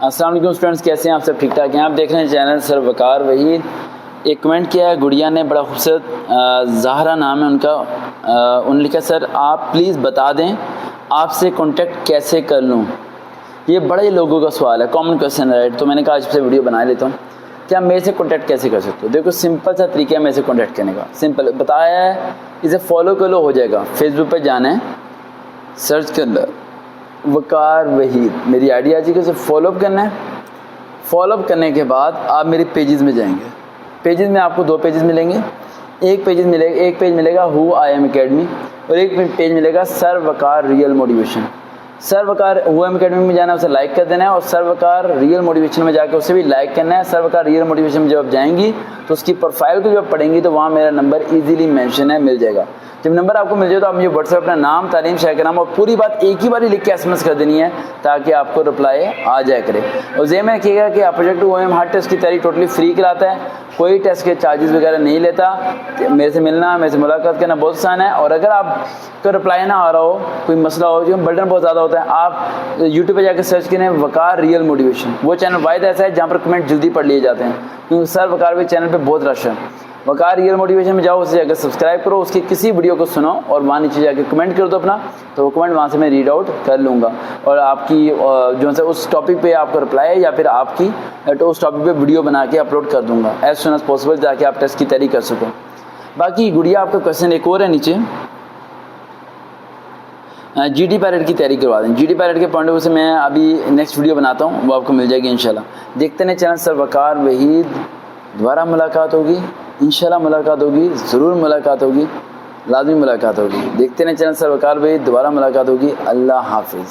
السلام علیکم اسٹوڈنٹس، کیسے ہیں آپ؟ سب ٹھیک ٹھاک ہیں؟ آپ دیکھ رہے ہیں چینل سر وقار وحید۔ ایک کمنٹ کیا ہے گڑیا نے، بڑا خوبصورت، زہرا نام ہے ان کا۔ انہوں نے لکھا سر آپ پلیز بتا دیں آپ سے کانٹیکٹ کیسے کر لوں۔ یہ بڑے لوگوں کا سوال ہے، کامن کویشچن ہے، رائٹ؟ تو میں نے کہا آج سے ویڈیو بنا لیتا ہوں کہ آپ میرے سے کانٹیکٹ کیسے کر سکتے ہو۔ دیکھو سمپل سا طریقہ ہے میرے سے کانٹیکٹ کرنے کا، سمپل بتایا ہے، اسے فالو کر لو، ہو جائے گا۔ فیس بک پہ جانا ہے، سرچ کرنا وقار وحید، میری آئی ڈی آ جائے گی، اسے فالو اپ کرنا ہے۔ فالو اپ کرنے کے بعد آپ میرے پیجز میں جائیں گے۔ پیجز میں آپ کو دو پیجز ملیں گے، ایک پیج ملے گا ہو آئی ایم اکیڈمی، اور ایک پیج ملے گا سر وقار ریئل موٹیویشن۔ سر وقار ہو ایم اکیڈمی میں جانا ہے، اسے لائک کر دینا ہے، اور سر وقار ریئل موٹیویشن میں جا کے اسے بھی لائک کرنا ہے۔ سر وقار ریئل موٹیویشن میں جب آپ جائیں گی تو اس کی پروفائل کو جب پڑھیں گی تو وہاں میرا نمبر ایزیلی مینشن ہے، مل جائے گا۔ جب نمبر آپ کو مل جائے تو آپ مجھے واٹس ایپ اپنا نام، تعلیم، شہر کا نام اور پوری بات ایک ہی بار لکھ کے ایس ایم ایس کر دینی ہے تاکہ آپ کو رپلائی آ جائے کرے۔ اور ذہن میں رکھیے گا کہ آپ پروجیکٹ او ایم ہر ٹیسٹ کی تیاری ٹوٹلی فری کراتا ہے، کوئی ٹیسٹ کے چارجز وغیرہ نہیں لیتا۔ میرے سے ملنا، میرے سے ملاقات کرنا بہت آسان ہے، اور اگر آپ کو رپلائی نہ آ رہا ہو، کوئی مسئلہ ہو، جو بلڈن بہت زیادہ ہوتا ہے، آپ یوٹیوب پہ جا کے سرچ کریں وقار ریئل موٹیویشن۔ وہ چینل واحد ایسا ہے جہاں پر کمنٹ جلدی پڑھ لیے جاتے ہیں، کیونکہ سر وقار بھی چینل پہ بہت رش ہے۔ وقار ریئل موٹیویشن میں جاؤ، اسے جا کے سبسکرائب کرو، اس کی کسی ویڈیو کو سنو اور وہاں نیچے جا کے کمنٹ کر دو اپنا، تو وہ کمنٹ وہاں سے میں ریڈ آؤٹ کر لوں گا، اور آپ کی جو ہے اس ٹاپک پہ آپ کو رپلائی ہے یا پھر آپ کی تو اس ٹاپک پہ ویڈیو بنا کے اپلوڈ کر دوں گا ایز سون ایز پاسبل، تاکہ آپ ٹیسٹ کی تیاری کر سکو۔ باقی گڑیا آپ کا کویشچن ایک اور ہے نیچے، جی ڈی پیرٹ کی تیاری کروا دیں۔ جی ڈی پیرٹ کے پوائنٹ آف ویو سے میں ابھی نیکسٹ ویڈیو بناتا ہوں، وہ آپ کو مل جائے گی انشاءاللہ۔ دیکھتے ہیں چینل سر وقار وحید، دوبارہ ملاقات ہوگی انشاءاللہ، ملاقات ہوگی، ضرور ملاقات ہوگی، لازمی ملاقات ہوگی۔ دیکھتے ہیں چینل سر وقار وحید، دوبارہ ملاقات ہوگی۔ اللہ حافظ۔